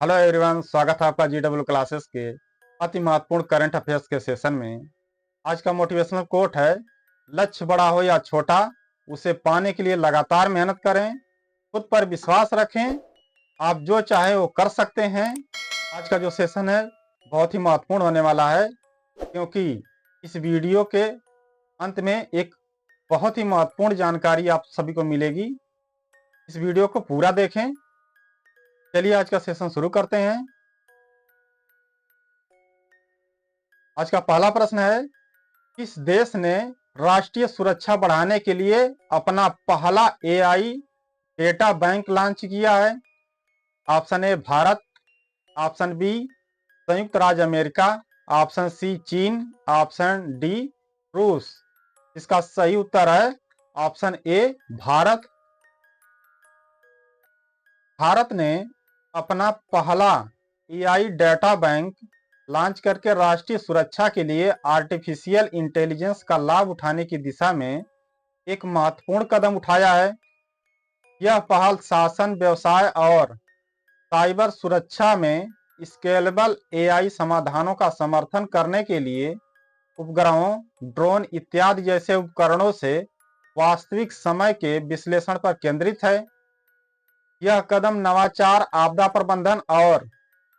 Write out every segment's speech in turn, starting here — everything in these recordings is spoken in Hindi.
हेलो एवरीवन, स्वागत है आपका जीडब्ल्यू क्लासेस के अति महत्वपूर्ण करंट अफेयर्स के सेशन में। आज का मोटिवेशनल कोट है, लक्ष्य बड़ा हो या छोटा, उसे पाने के लिए लगातार मेहनत करें, खुद पर विश्वास रखें, आप जो चाहे वो कर सकते हैं। आज का जो सेशन है बहुत ही महत्वपूर्ण होने वाला है, क्योंकि इस वीडियो के अंत में एक बहुत ही महत्वपूर्ण जानकारी आप सभी को मिलेगी। इस वीडियो को पूरा देखें। चलिए आज का सेशन शुरू करते हैं। आज का पहला प्रश्न है, किस देश ने राष्ट्रीय सुरक्षा बढ़ाने के लिए अपना पहला एआई डेटा बैंक लॉन्च किया है? Option A Bharat, option B संयुक्त राज्य अमेरिका, ऑप्शन सी चीन, ऑप्शन डी रूस। इसका सही उत्तर है ऑप्शन ए भारत। भारत ने अपना पहला एआई डेटा बैंक लॉन्च करके राष्ट्रीय सुरक्षा के लिए आर्टिफिशियल इंटेलिजेंस का लाभ उठाने की दिशा में एक महत्वपूर्ण कदम उठाया है। यह पहल शासन, व्यवसाय और साइबर सुरक्षा में स्केलेबल एआई समाधानों का समर्थन करने के लिए उपग्रहों, ड्रोन इत्यादि जैसे उपकरणों से वास्तविक समय के विश्लेषण पर केंद्रित है। यह कदम नवाचार, आपदा प्रबंधन और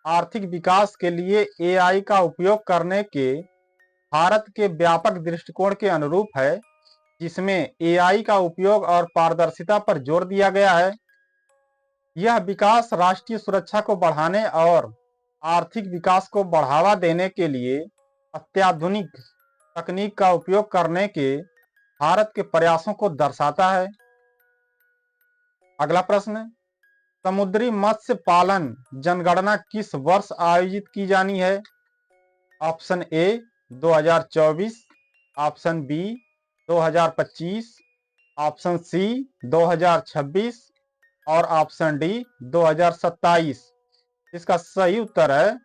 आर्थिक विकास के लिए एआई का उपयोग करने के भारत के व्यापक दृष्टिकोण के अनुरूप है, जिसमें एआई का उपयोग और पारदर्शिता पर जोर दिया गया है। यह विकास राष्ट्रीय सुरक्षा को बढ़ाने और आर्थिक विकास को बढ़ावा देने के लिए अत्याधुनिक तकनीक का उपयोग करने के भारत के प्रयासों को दर्शाता है। अगला प्रश्न, समुद्री मत्स्य पालन जनगणना किस वर्ष आयोजित की जानी है? Option A 2024, option B 2025, option C 2026 और ऑप्शन डी 2027। इसका सही उत्तर है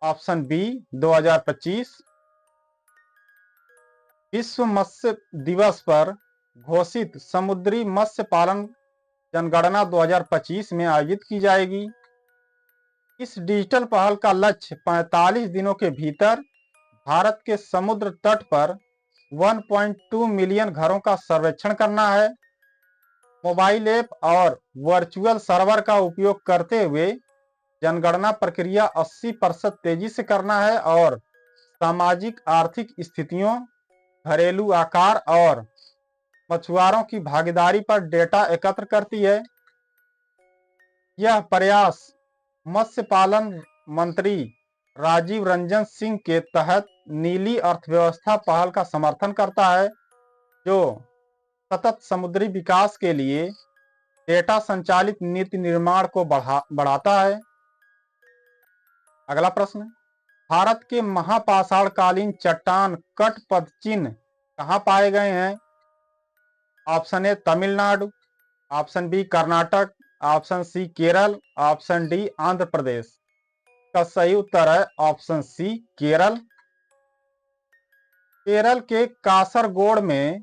ऑप्शन बी 2025। विश्व मत्स्य दिवस पर घोषित समुद्री मत्स्य पालन जनगणना 2025 में आयोजित की जाएगी। इस डिजिटल पहल का लक्ष्य 45 दिनों के भीतर भारत के समुद्र तट पर 1.2 मिलियन घरों का सर्वेक्षण करना है। मोबाइल ऐप और वर्चुअल सर्वर का उपयोग करते हुए जनगणना प्रक्रिया 80% तेजी से करना है और सामाजिक आर्थिक स्थितियों, घरेलू आकार और मछुआरों की भागीदारी पर डेटा एकत्र करती है। यह प्रयास मत्स्य पालन मंत्री राजीव रंजन सिंह के तहत नीली अर्थव्यवस्था पहल का समर्थन करता है, जो सतत समुद्री विकास के लिए डेटा संचालित नीति निर्माण को बढ़ाता है। अगला प्रश्न, भारत के महापाषाणकालीन चट्टान कट पद चिन्ह कहाँ पाए गए हैं? Option A Tamil Nadu, option B Karnataka, option C Kerala, option D Andhra Pradesh. का सही उत्तर है ऑप्शन सी केरल। केरल के कासरगोड में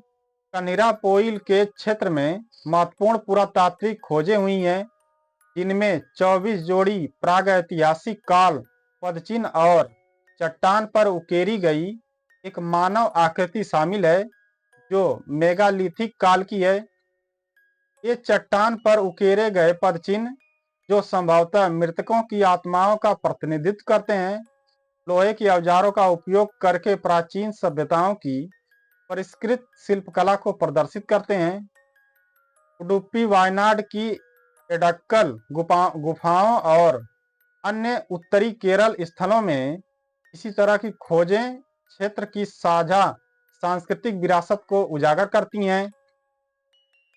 कनिरापोइल के क्षेत्र में महत्वपूर्ण पुरातात्विक खोजें हुई हैं, जिनमें 24 जोड़ी प्रागैतिहासिक काल पदचिन्ह और चट्टान पर उकेरी गई एक मानव आकृति शामिल है, जो मेगालिथिक काल की है। ये चट्टान पर उकेरे गए पदचिन्ह, जो संभवतः मृतकों की आत्माओं का प्रतिनिधित्व करते हैं, लोहे के औजारों का उपयोग करके प्राचीन सभ्यताओं की परिष्कृत शिल्पकला को प्रदर्शित करते हैं। उडुपी वायनाड की एडक्कल गुफाओं और अन्य उत्तरी केरल स्थलों में इसी तरह की खोजें क्षेत्र की साझा सांस्कृतिक विरासत को उजागर करती हैं,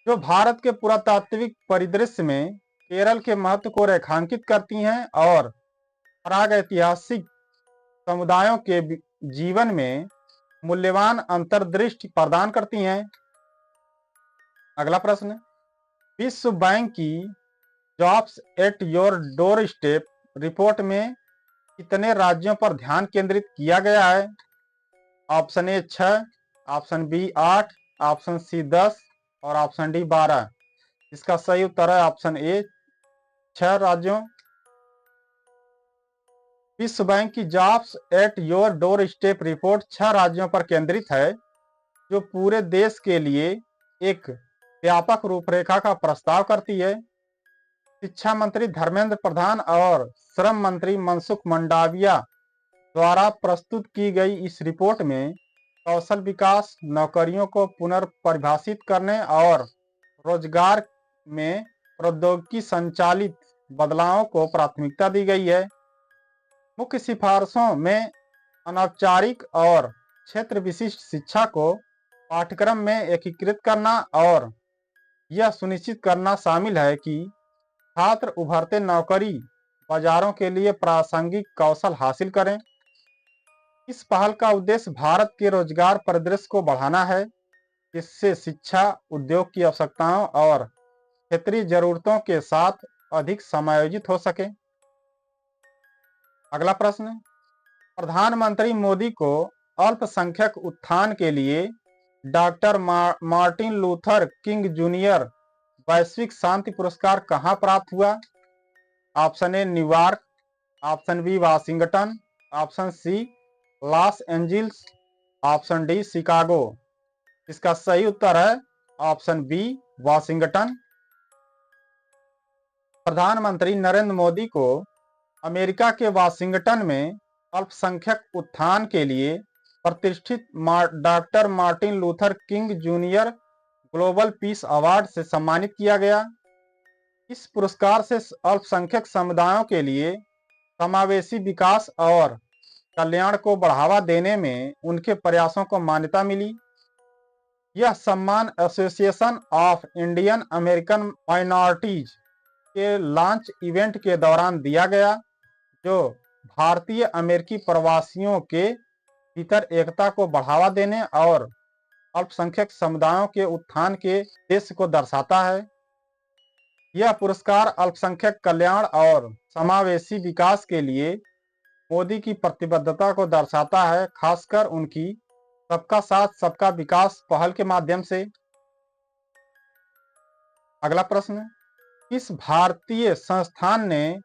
जो भारत के पुरातात्विक परिदृश्य में केरल के महत्व को रेखांकित करती हैं और प्रागैतिहासिक समुदायों के जीवन में मूल्यवान अंतर्दृष्टि प्रदान करती हैं। अगला प्रश्न, विश्व बैंक की jobs at your doorstep report में कितने राज्यों पर ध्यान केंद्रित किया गया है? Option A 6, option B 8, option C 10 और ऑप्शन डी 12। इसका सही उत्तर है ऑप्शन ए 6 राज्यों। विश्व बैंक की jobs at your doorstep report 6 राज्यों पर केंद्रित है, जो पूरे देश के लिए एक व्यापक रूपरेखा का प्रस्ताव करती है। शिक्षा मंत्री धर्मेंद्र प्रधान और श्रम मंत्री मनसुख मंडाविया द्वारा प्रस्तुत की गई इस रिपोर्ट में कौशल विकास, नौकरियों को पुनर्परिभाषित करने और रोजगार में प्रौद्योगिकी संचालित बदलावों को प्राथमिकता दी गई है। मुख्य सिफारिशों में अनौपचारिक और क्षेत्र विशिष्ट शिक्षा को पाठ्यक्रम में एकीकृत करना और यह सुनिश्चित करना शामिल है कि छात्र उभरते नौकरी बाजारों के लिए प्रासंगिक कौशल हासिल करें। इस पहल का उद्देश्य भारत के रोजगार परिदृश्य को बढ़ाना है, जिससे शिक्षा उद्योग की आवश्यकताओं और क्षेत्रीय जरूरतों के साथ अधिक समायोजित हो सके। अगला प्रश्न, प्रधानमंत्री मोदी को अल्पसंख्यक उत्थान के लिए doctor Martin Luther King junior वैश्विक शांति पुरस्कार कहाँ प्राप्त हुआ? Option A New York, option B Washington, option C Los Angeles, option D Chicago. इसका सही उत्तर है ऑप्शन बी वाशिंगटन। प्रधानमंत्री नरेंद्र मोदी को अमेरिका के वाशिंगटन में अल्पसंख्यक उत्थान के लिए प्रतिष्ठित doctor Martin Luther King junior global peace award से सम्मानित किया गया। इस पुरस्कार से अल्पसंख्यक समुदायों के लिए समावेशी विकास और कल्याण को बढ़ावा देने में उनके प्रयासों को मान्यता मिली। यह सम्मान association of Indian American minorities के लॉन्च इवेंट के दौरान दिया गया, जो भारतीय अमेरिकी प्रवासियों के भीतर एकता को बढ़ावा देने और अल्पसंख्यक समुदायों के उत्थान के उद्देश्य को दर्शाता है। यह पुरस्कार अल्पसंख्यक कल्याण और समावेशी विकास के लिए मोदी की प्रतिबद्धता को दर्शाता है, खासकर उनकी सबका साथ सबका विकास पहल के माध्यम से। अगला प्रश्न, किस भारतीय संस्थान ने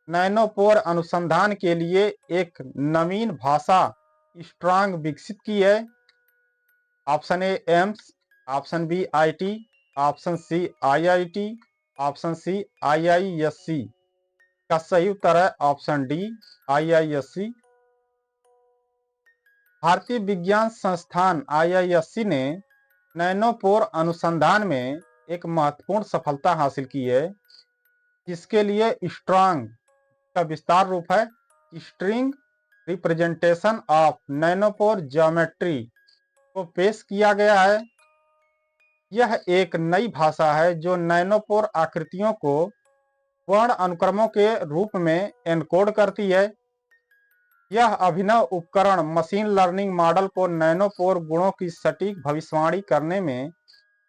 नैनोपोर अनुसंधान के लिए एक नवीन भाषा स्ट्रांग विकसित की है? Option A AIIMS, option B IT, option C IIT, option C IISc. का सही उत्तर है ऑप्शन डी आईआईएससी। भारतीय विज्ञान संस्थान आईआईएससी ने नैनोपोर अनुसंधान में एक महत्वपूर्ण सफलता हासिल की है, जिसके लिए स्ट्रांग का विस्तार रूप है string representation of Nanopore geometry को पेश किया गया है। यह एक नई भाषा है जो नैनोपोर आकृतियों को वर्ण अनुक्रमों के रूप में एनकोड करती है। यह अभिनव उपकरण मशीन लर्निंग मॉडल को नैनोपोर गुणों की सटीक भविष्यवाणी करने में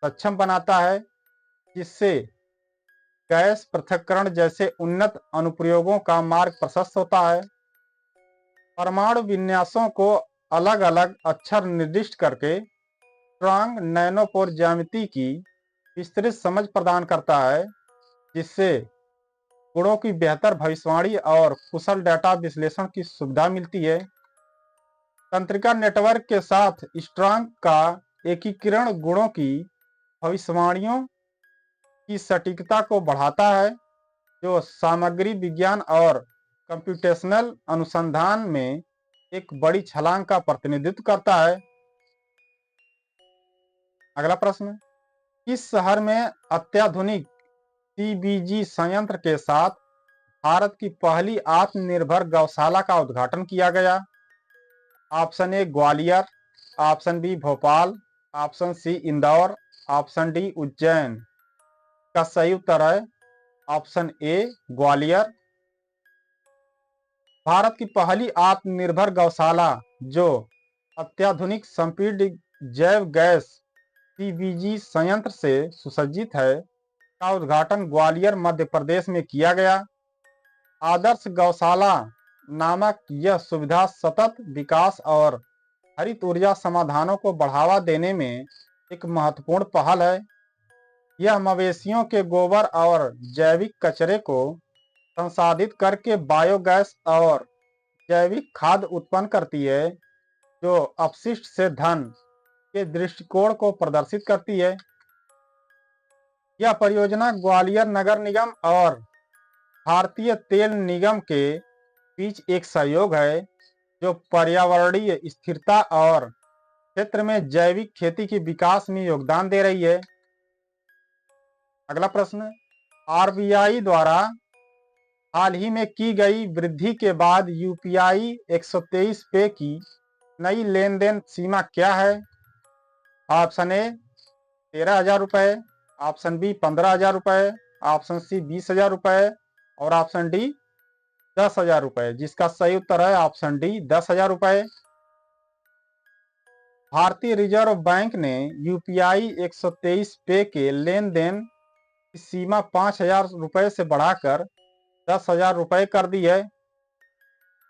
सक्षम बनाता है, जिससे गैस पृथक्करण जैसे उन्नत अनुप्रयोगों का मार्ग प्रशस्त होता है। परमाणु विन्यासों को अलग अलग अक्षर निर्दिष्ट करके स्ट्रांग नैनोपोर ज्यामिति की विस्तृत समझ प्रदान करता है, जिससे गुणों की बेहतर भविष्यवाणी और कुशल डेटा विश्लेषण की सुविधा मिलती है। तंत्रिका नेटवर्क के साथ स्ट्रांग का एकीकरण गुणों की भविष्यवाणियों की सटीकता को बढ़ाता है, जो सामग्री विज्ञान और कंप्यूटेशनल अनुसंधान में एक बड़ी छलांग का प्रतिनिधित्व करता है। अगला प्रश्न, किस शहर में अत्याधुनिक सीबीजी संयंत्र के साथ भारत की पहली आत्मनिर्भर गौशाला का उद्घाटन किया गया? Option A Gwalior, option B Bhopal, option C Indore, option D Ujjain. का सही उत्तर है ऑप्शन ए ग्वालियर। भारत की पहली आत्मनिर्भर गौशाला, जो अत्याधुनिक संपीड्य जैव गैस सीबीजी संयंत्र से सुसज्जित है, का उद्घाटन ग्वालियर मध्य प्रदेश में किया गया। आदर्श गौशाला नामक यह सुविधा सतत विकास और हरित ऊर्जा समाधानों को बढ़ावा देने में एक महत्वपूर्ण पहल है। यह मवेशियों के गोबर और जैविक कचरे को संसाधित करके बायोगैस और जैविक खाद उत्पन्न करती है, जो अपशिष्ट से धन के दृष्टिकोण को प्रदर्शित करती है। यह परियोजना ग्वालियर नगर निगम और भारतीय तेल निगम के बीच एक सहयोग है, जो पर्यावरणीय स्थिरता और क्षेत्र में जैविक खेती के विकास में योगदान दे रही है। अगला प्रश्न, आरबीआई द्वारा हाल ही में की गई वृद्धि के बाद यूपीआई 123 पे की नई लेन देन सीमा क्या है? ऑप्शन ए 13,000 रुपए, ऑप्शन बी 15,000 रुपए, ऑप्शन सी 20,000 रुपए और ऑप्शन डी 10,000 रुपए, जिसका सही उत्तर है ऑप्शन डी 10,000 रुपए। भारतीय रिजर्व बैंक ने यूपीआई 123 पे के लेन देन की सीमा 5,000 रुपए से बढ़ाकर 10,000 रुपए कर दी है,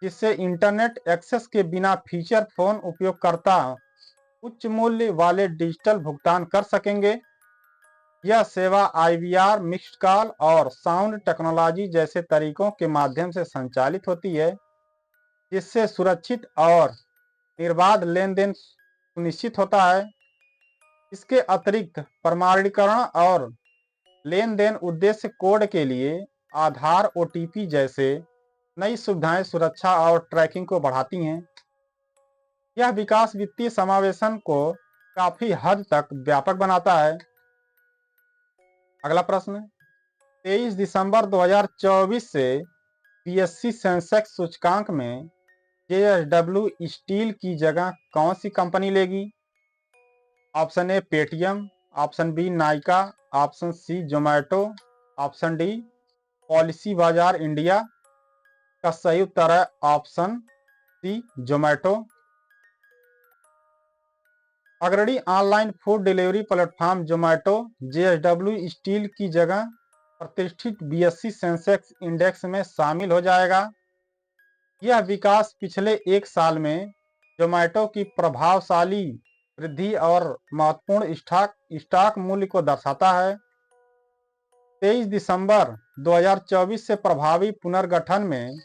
जिससे इंटरनेट एक्सेस के बिना फीचर फोन उपयोगकर्ता उच्च मूल्य वाले डिजिटल भुगतान कर सकेंगे। यह सेवा आईवीआर, मिक्स्ड कॉल और साउंड टेक्नोलॉजी जैसे तरीकों के माध्यम से संचालित होती है, जिससे सुरक्षित और निर्बाध लेन देन सुनिश्चित होता है। इसके अतिरिक्त प्रमाणीकरण और लेन देन उद्देश्य कोड के लिए आधार, ओटीपी जैसे नई सुविधाएं सुरक्षा और ट्रैकिंग को बढ़ाती हैं। यह विकास वित्तीय समावेशन को काफी हद तक व्यापक बनाता है। अगला प्रश्न, 23 दिसंबर 2024 से बीएससी सेंसेक्स सूचकांक में जेएसडब्ल्यू स्टील की जगह कौन सी कंपनी लेगी? Option A Paytm, option B Nykaa, option C Zomato, option D PolicyBazaar India. का सही उत्तर है ऑप्शन सी जोमेटो। अग्रणी online food delivery platform Zomato JSW steel की जगह प्रतिष्ठित बीएससी सेंसेक्स इंडेक्स में शामिल हो जाएगा। यह विकास पिछले एक साल में जोमेटो की प्रभावशाली वृद्धि और महत्वपूर्ण स्टॉक मूल्य को दर्शाता है। 23 दिसंबर 2024 से प्रभावी पुनर्गठन में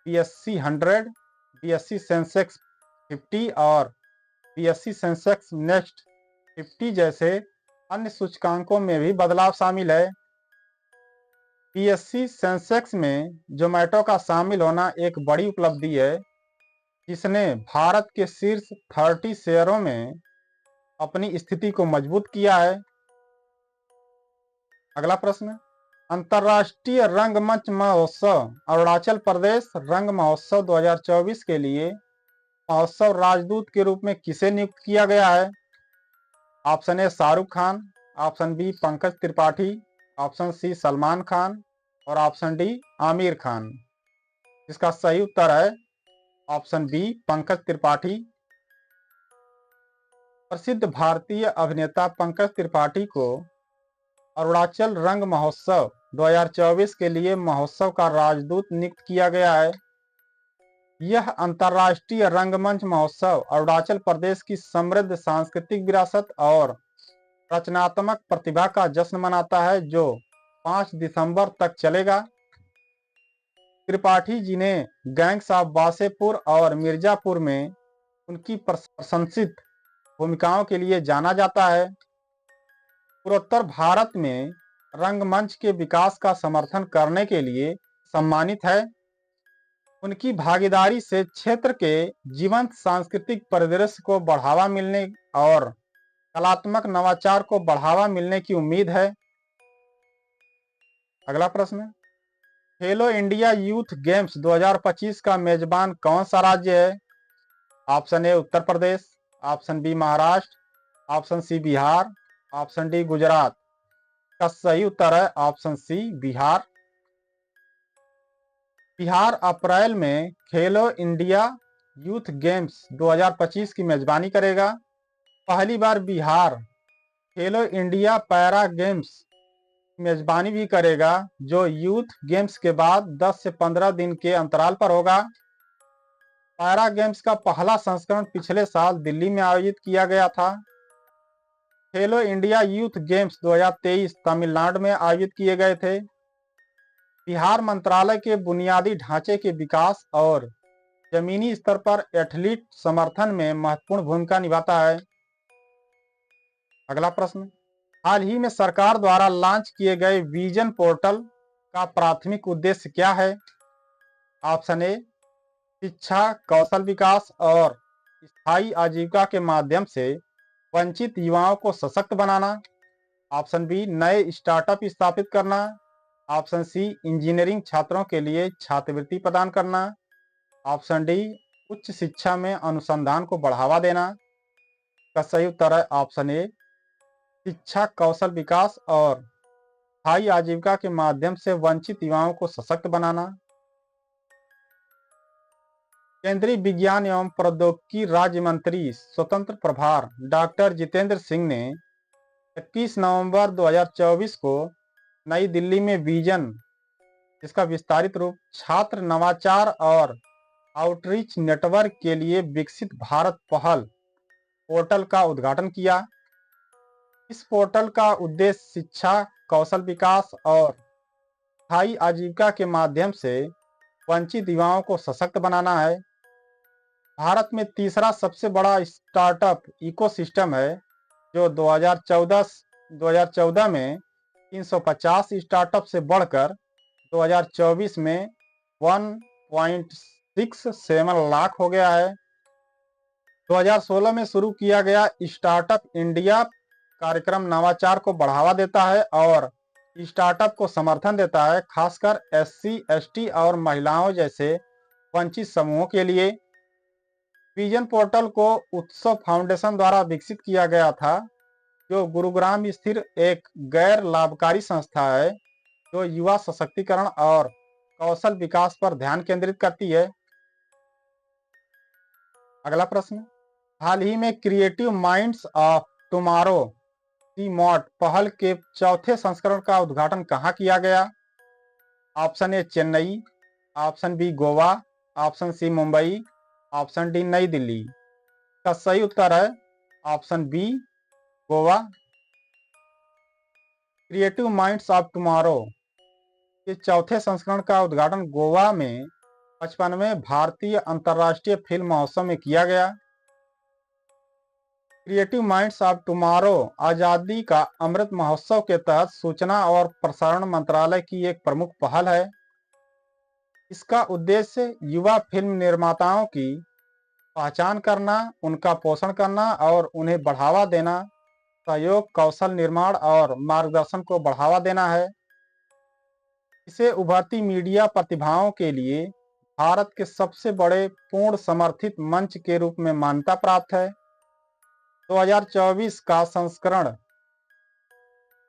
बीएससी 100, बीएससी सेंसेक्स 50 और बीएससी सेंसेक्स नेक्स्ट 50 जैसे अन्य सूचकांकों में भी बदलाव शामिल है। बीएससी सेंसेक्स में जोमेटो का शामिल होना एक बड़ी उपलब्धि है, जिसने भारत के शीर्ष 30 शेयरों में अपनी स्थिति को मजबूत किया है। अगला प्रश्न, अंतर्राष्ट्रीय रंगमंच महोत्सव अरुणाचल प्रदेश रंग महोत्सव 2024 के लिए महोत्सव राजदूत के रूप में किसे नियुक्त किया गया है? Option A Shahrukh Khan, option B Pankaj Tripathi, option C Salman Khan और ऑप्शन डी आमिर खान। इसका सही उत्तर है ऑप्शन बी पंकज त्रिपाठी। प्रसिद्ध भारतीय अभिनेता पंकज त्रिपाठी को अरुणाचल रंग महोत्सव 2024 के लिए महोत्सव का राजदूत नियुक्त किया गया है। यह अंतर्राष्ट्रीय रंगमंच महोत्सव अरुणाचल प्रदेश की समृद्ध सांस्कृतिक विरासत और रचनात्मक प्रतिभा का जश्न मनाता है, जो 5 दिसंबर तक चलेगा। त्रिपाठी जिन्हें गैंग्स ऑफ वासेपुर और मिर्जापुर में उनकी प्रशंसित भूमिकाओं के लिए जाना जाता है, पूर्वोत्तर भारत में रंगमंच के विकास का समर्थन करने के लिए सम्मानित है। उनकी भागीदारी से क्षेत्र के जीवंत सांस्कृतिक परिदृश्य को बढ़ावा मिलने और कलात्मक नवाचार को बढ़ावा मिलने की उम्मीद है। अगला प्रश्न, खेलो इंडिया यूथ गेम्स 2025 का मेजबान कौन सा राज्य है? Option A Uttar Pradesh, option B Maharashtra, option C Bihar, option D Gujarat. का सही उत्तर है ऑप्शन सी बिहार। बिहार अप्रैल में खेलो इंडिया यूथ गेम्स 2025 की मेजबानी करेगा। पहली बार बिहार खेलो इंडिया पैरा गेम्स की मेजबानी भी करेगा, जो यूथ गेम्स के बाद 10 से 15 दिन के अंतराल पर होगा। पैरा गेम्स का पहला संस्करण पिछले साल दिल्ली में आयोजित किया गया था। खेलो इंडिया यूथ गेम्स 2023 तमिलनाडु में आयोजित किए गए थे। बिहार मंत्रालय के बुनियादी ढांचे के विकास और जमीनी स्तर पर एथलीट समर्थन में महत्वपूर्ण भूमिका निभाता है। अगला प्रश्न, हाल ही में सरकार द्वारा लॉन्च किए गए विजन पोर्टल का प्राथमिक उद्देश्य क्या है? ऑप्शन ए, शिक्षा, कौशल विकास और स्थायी आजीविका के माध्यम से वंचित युवाओं को सशक्त बनाना। ऑप्शन बी, नए स्टार्टअप स्थापित करना। ऑप्शन सी, इंजीनियरिंग छात्रों के लिए छात्रवृत्ति प्रदान करना। ऑप्शन डी, उच्च शिक्षा में अनुसंधान को बढ़ावा देना। का सही उत्तर है ऑप्शन ए, शिक्षा, कौशल विकास और स्थायी आजीविका के माध्यम से वंचित युवाओं को सशक्त बनाना। केंद्रीय विज्ञान एवं प्रौद्योगिकी राज्य मंत्री स्वतंत्र प्रभार डॉक्टर जितेंद्र सिंह ने 21 नवंबर 2024 को नई दिल्ली में विजन, इसका विस्तारित रूप छात्र नवाचार और आउटरीच नेटवर्क के लिए विकसित भारत पहल पोर्टल का उद्घाटन किया। इस पोर्टल का उद्देश्य शिक्षा, कौशल विकास और स्थायी आजीविका के माध्यम से वंचित युवाओं को सशक्त बनाना है। भारत में तीसरा सबसे बड़ा स्टार्टअप इकोसिस्टम है, जो 2014 में 350 स्टार्टअप से बढ़कर 2024 में 1.67 लाख हो गया है। 2016 में शुरू किया गया स्टार्टअप इंडिया कार्यक्रम नवाचार को बढ़ावा देता है और स्टार्टअप को समर्थन देता है, खासकर एससी, एसटी और महिलाओं जैसे वंचित समूहों के लिए। विजन पोर्टल को उत्सव फाउंडेशन द्वारा विकसित किया गया था, जो गुरुग्राम स्थित एक गैर लाभकारी संस्था है जो युवा सशक्तिकरण और कौशल विकास पर ध्यान केंद्रित करती है। अगला प्रश्न, हाल ही में क्रिएटिव माइंड्स ऑफ टुमारो मॉट पहल के चौथे संस्करण का उद्घाटन कहाँ किया गया? Option A, Chennai. Option B, Goa. Option C, Mumbai. Option D, New Delhi. का सही उत्तर है option B, Goa. Creative Minds of Tomorrow के चौथे संस्करण का उद्घाटन गोवा में 55वें भारतीय अंतर्राष्ट्रीय फिल्म महोत्सव में किया गया। क्रिएटिव माइंड्स ऑफ टुमारो आजादी का अमृत महोत्सव के तहत सूचना और प्रसारण मंत्रालय की एक प्रमुख पहल है। इसका उद्देश्य युवा फिल्म निर्माताओं की पहचान करना, उनका पोषण करना और उन्हें बढ़ावा देना, सहयोग, कौशल निर्माण और मार्गदर्शन को बढ़ावा देना है। इसे उभरती मीडिया प्रतिभाओं के लिए भारत के सबसे बड़े पूर्ण समर्थित मंच के रूप में मान्यता प्राप्त है। 2024 का संस्करण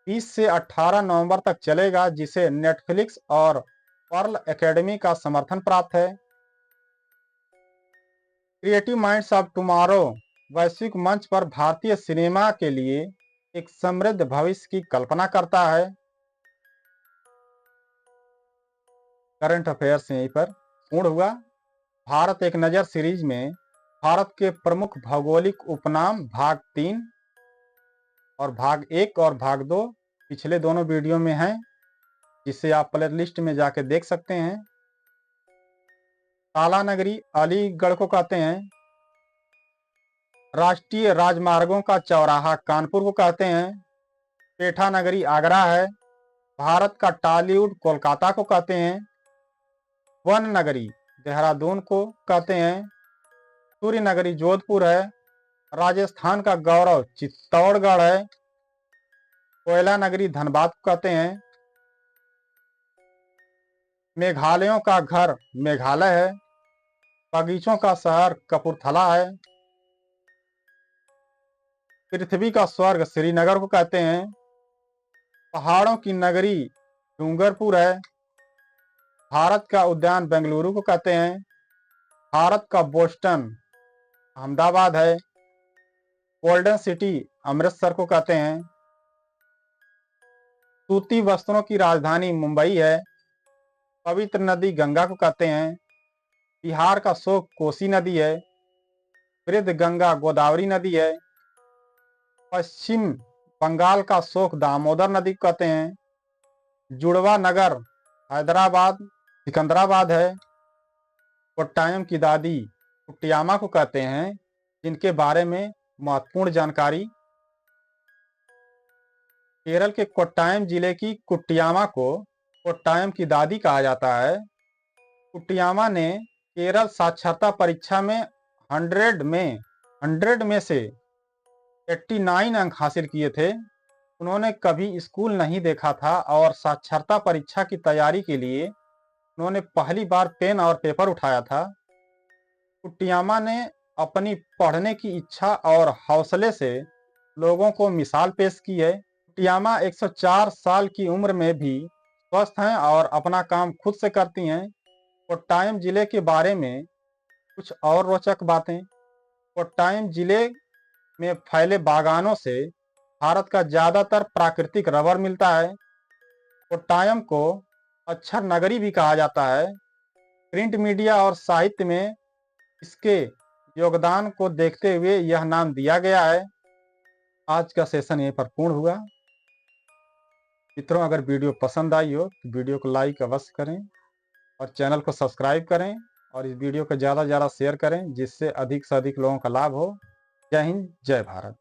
20 से 18 नवंबर तक चलेगा, जिसे नेटफ्लिक्स और पर्ल एकेडमी का समर्थन प्राप्त है। क्रिएटिव माइंड्स ऑफ टुमारो वैश्विक मंच पर भारतीय सिनेमा के लिए एक समृद्ध भविष्य की कल्पना करता है। करंट अफेयर्स यहीं पर पूर्ण हुआ। भारत एक नज़र सीरीज में भारत के प्रमुख भौगोलिक उपनाम भाग 3 और भाग 1 और भाग 2 पिछले दोनों वीडियो में हैं, जिसे आप प्ले लिस्ट में जाके देख सकते हैं। काला नगरी अलीगढ़ को कहते हैं। राष्ट्रीय राजमार्गों का चौराहा कानपुर को कहते हैं। पेठा नगरी आगरा है। भारत का टॉलीवुड कोलकाता को कहते हैं। वन नगरी देहरादून को कहते हैं। सूर्य नगरी जोधपुर है। राजस्थान का गौरव चित्तौड़गढ़ है। कोयला नगरी धनबाद को कहते हैं। मेघालयों का घर मेघालय है। बगीचों का शहर कपूरथला है। पृथ्वी का स्वर्ग श्रीनगर को कहते हैं। पहाड़ों की नगरी डूंगरपुर है। भारत का उद्यान बेंगलुरु को कहते हैं। भारत का बोस्टन अहमदाबाद है। गोल्डन सिटी अमृतसर को कहते हैं। सूती वस्त्रों की राजधानी मुंबई है। पवित्र नदी गंगा को कहते हैं। बिहार का शोक कोसी नदी है। वृद्ध गंगा गोदावरी नदी है। पश्चिम बंगाल का शोक दामोदर नदी को कहते हैं। जुड़वा नगर हैदराबाद सिकंदराबाद है। कोट्टायम की दादी कुट्टियामा को कहते हैं, जिनके बारे में महत्वपूर्ण जानकारी। केरल के कोट्टायम जिले की कुट्टियामा को कोट्टायम की दादी कहा जाता है। कुट्टियामा ने केरल साक्षरता परीक्षा में 100 में से 89 अंक हासिल किए थे। उन्होंने कभी स्कूल नहीं देखा था और साक्षरता परीक्षा की तैयारी के लिए उन्होंने पहली बार पेन और पेपर उठाया था। कुट्टियामा ने अपनी पढ़ने की इच्छा और हौसले से लोगों को मिसाल पेश की है। कुट्टियामा 104 साल की उम्र में भी स्वस्थ हैं और अपना काम खुद से करती हैं। कोट्टायम जिले के बारे में कुछ और रोचक बातें। कोट्टायम जिले में फैले बागानों से भारत का ज्यादातर प्राकृतिक रबर मिलता है। कोट्टायम को अक्षर नगरी भी कहा जाता है। प्रिंट मीडिया और साहित्य में इसके योगदान को देखते हुए यह नाम दिया गया है। आज का सेशन यहीं पर पूर्ण हुआ। मित्रों, अगर वीडियो पसंद आई हो तो वीडियो को लाइक अवश्य करें और चैनल को सब्सक्राइब करें और इस वीडियो को ज़्यादा से ज़्यादा शेयर करें, जिससे अधिक से अधिक लोगों का लाभ हो। जय हिंद, जय भारत।